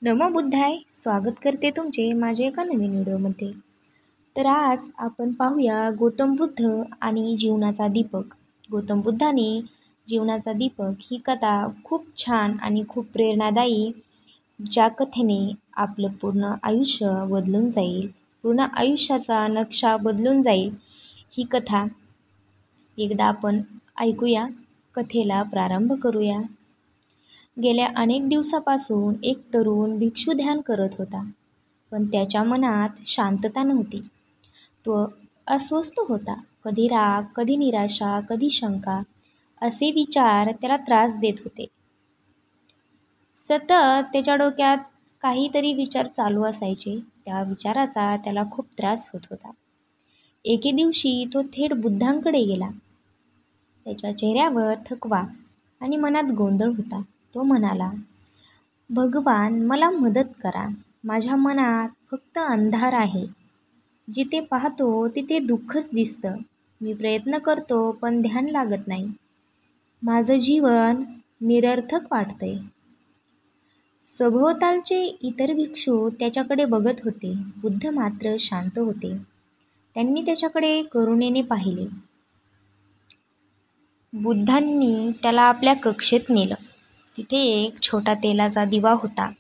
नमो बुद्धाय. स्वागत करते तुमचे माझ्या एका नवीन व्हिडिओमध्ये. तर आज आपण पाहूया गौतम बुद्ध आणि जीवनाचा दीपक. गौतम बुद्धाने जीवनाचा दीपक ही कथा खूप छान आणि खूप प्रेरणादायी, ज्या कथेने आपलं पूर्ण आयुष्य बदलून जाईल, पूर्ण आयुष्याचा नक्षा बदलून जाईल. ही कथा एकदा आपण ऐकूया. कथेला प्रारंभ करूया. गेल्या अनेक दिवसापासून एक तरुण भिक्षू ध्यान करत होता, पण त्याच्या मनात शांतता नव्हती. तो अस्वस्थ होता. कधी राग, कधी निराशा, कधी शंका असे विचार त्याला त्रास देत होते. सतत त्याच्या डोक्यात काहीतरी विचार चालू असायचे. त्या विचाराचा त्याला खूप त्रास होत होता. एके दिवशी तो थेट बुद्धांकडे गेला. त्याच्या चेहऱ्यावर थकवा आणि मनात गोंधळ होता. तो म्हणाला, भगवान, मला मदत करा. माझ्या मनात फक्त अंधार आहे. जिथे पाहतो तिथे दुःखच दिसतं. मी प्रयत्न करतो पण ध्यान लागत नाही. माझं जीवन निरर्थक वाटतंय. सभोवतालचे इतर भिक्षू त्याच्याकडे बघत होते. बुद्ध मात्र शांत होते. त्यांनी त्याच्याकडे करुणेने पाहिले. बुद्धांनी त्याला आपल्या कक्षेत नेलं. तिथे एक छोटा तेलाचा दिवा होता.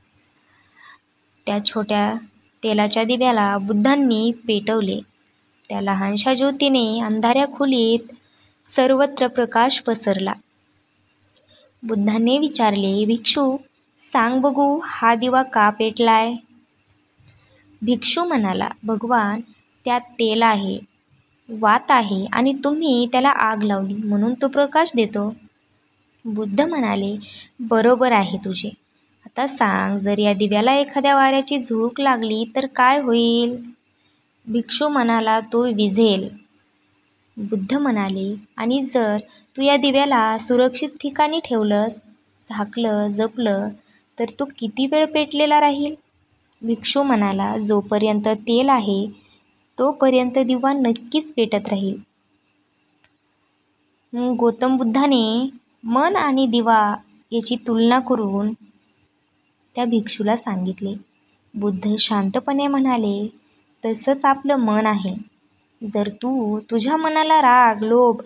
त्या छोट्या तेलाच्या दिव्याला बुद्धांनी पेटवले. त्या लहानशा ज्योतीने अंधाऱ्या खोलीत सर्वत्र प्रकाश पसरला. बुद्धांनी विचारले, भिक्षू, सांग बघू, हा दिवा का पेटलाय? भिक्षू म्हणाला, भगवान, त्यात तेल आहे, वात आहे आणि तुम्ही त्याला आग लावली म्हणून तो प्रकाश देतो. बुद्ध म्हणाले, बरोबर आहे तुझे. आता सांग, जर या दिव्याला एखाद्या वाऱ्याची झुळूक लागली तर काय होईल? भिक्षू म्हणाला, तो विझेल. बुद्ध म्हणाले, आणि जर तू या दिव्याला सुरक्षित ठिकाणी ठेवलंस, झाकलं, जपलं, तर तो किती वेळ पेटलेला राहील? भिक्षू म्हणाला, जोपर्यंत तेल आहे तोपर्यंत दिवा नक्कीच पेटत राहील. गौतम बुद्धाने मन आणि दिवा याची तुलना करून त्या भिक्षूला सांगितले. बुद्ध शांतपणे म्हणाले, तसंच आपलं मन आहे. जर तू तुझ्या मनाला राग, लोभ,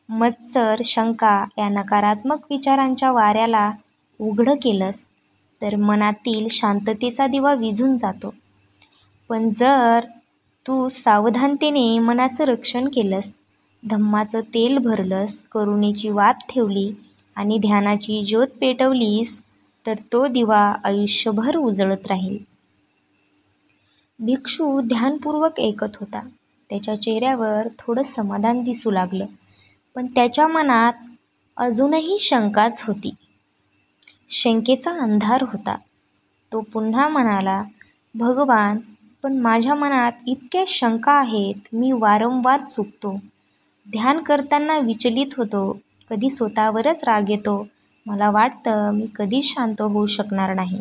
मत्सर, शंका या नकारात्मक विचारांच्या वाऱ्याला उघडं केलंस तर मनातील शांततेचा दिवा विझून जातो. पण जर तू सावधानतेने मनाचं रक्षण केलंस, धम्माचं तेल भरलंस, करुणेची वात ठेवली आणि ध्यानाची ज्योत पेटवलीस, तर तो दिवा आयुष्यभर उजळत राहील. भिक्षू ध्यानपूर्वक ऐकत होता. त्याच्या चेहऱ्यावर थोडं समाधान दिसू लागलं, पण त्याच्या मनात अजूनही शंकाच होती. शंकेचा अंधार होता. तो पुन्हा म्हणाला, भगवान, पण माझ्या मनात इतक्या शंका आहेत. मी वारंवार चुकतो. ध्यान करताना विचलित होतो. कधी स्वतःवरच राग येतो. मला वाटतं मी कधीच शांत होऊ शकणार नाही.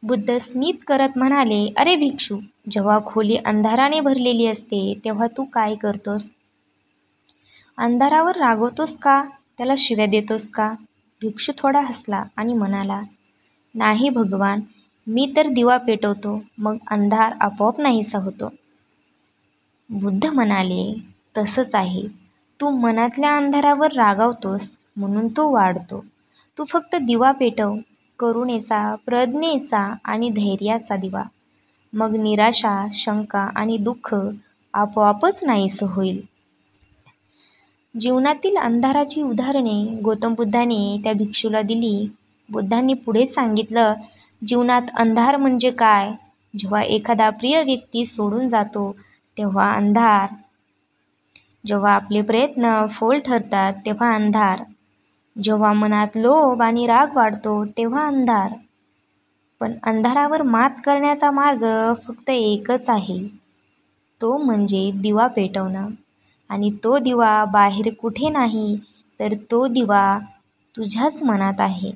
बुद्ध स्मित करत म्हणाले, अरे भिक्षू, जेव्हा खोली अंधाराने भरलेली असते तेव्हा तू काय करतोस? अंधारावर रागवतोस का? त्याला शिव्या देतोस का? भिक्षू थोडा हसला आणि म्हणाला, नाही भगवान, मी तर दिवा पेटवतो, मग अंधार आपोआप नाहीसा होतो. बुद्ध म्हणाले, तसंच आहे. तू मनातल्या अंधारावर रागावतोस म्हणून तो वाढतो. तू फक्त दिवा पेटव, करुणेचा, प्रज्ञेचा आणि धैर्याचा दिवा. मग निराशा, शंका आणि दुःख आपोआपच नाहीसं होईल. जीवनातील अंधाराची उदाहरणे गौतम बुद्धाने त्या भिक्षूला दिली. बुद्धांनी पुढे सांगितलं, जीवनात अंधार म्हणजे काय? जेव्हा एखादा प्रिय व्यक्ती सोडून जातो तेव्हा अंधार. जेव्हा आपले प्रयत्न फोल ठरतात तेव्हा अंधार. जेव्हा मनात लोभ आणि राग वाढतो तेव्हा अंधार. पण अंधारावर मात करण्याचा मार्ग फक्त एकच आहे, तो म्हणजे दिवा पेटवणं. आणि तो दिवा बाहेर कुठे नाही, तर तो दिवा तुझ्याच मनात आहे.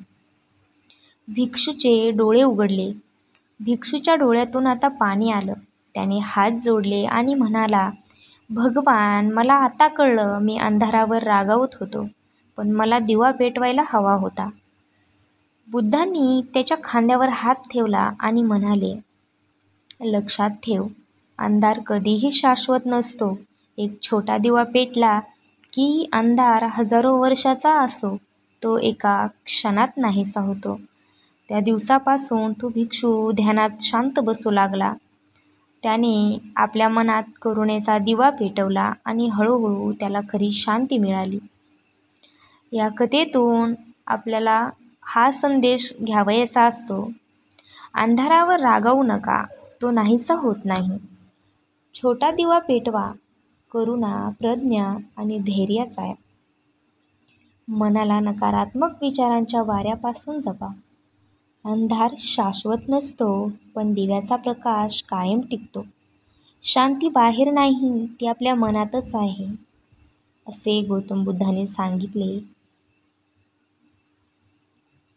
भिक्षूचे डोळे उघडले. भिक्षूच्या डोळ्यातून आता पाणी आलं. त्याने हात जोडले आणि म्हणाला, भगवान, मला आता कळलं, मी अंधारावर रागावत होतो, पण मला दिवा पेटवायला हवा होता. बुद्धांनी त्याच्या खांद्यावर हात ठेवला आणि म्हणाले, लक्षात ठेव, अंधार कधीही शाश्वत नसतो. एक छोटा दिवा पेटला की अंधार हजारो वर्षाचा असो, तो एका क्षणात नाहीसा होतो. त्या दिवसापासून तो भिक्षू ध्यानात शांत बसू लागला. त्याने आपल्या मनात करुणेचा दिवा पेटवला आणि हळूहळू त्याला खरी शांती मिळाली. या कथेतून आपल्याला हा संदेश घ्यावयाचा असतो, अंधारावर रागावू नका, तो नाहीसा होत नाही. छोटा दिवा पेटवा, करुणा, प्रज्ञा आणि धैर्याचा. मनाला नकारात्मक विचारांच्या वाऱ्यापासून जपा. अंधार शाश्वत नसतो, पण दिव्याचा प्रकाश कायम टिकतो. शांती बाहेर नाही, ती आपल्या मनातच आहे, असे गौतम बुद्धाने सांगितले.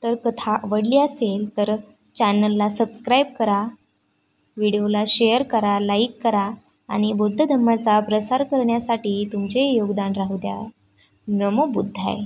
तर कथा आवडली असेल तर चॅनलला सबस्क्राईब करा, व्हिडिओला शेअर करा, लाईक करा आणि बौद्ध धम्माचा प्रसार करण्यासाठी तुमचे योगदान राहू द्या. नमो बुद्धाय.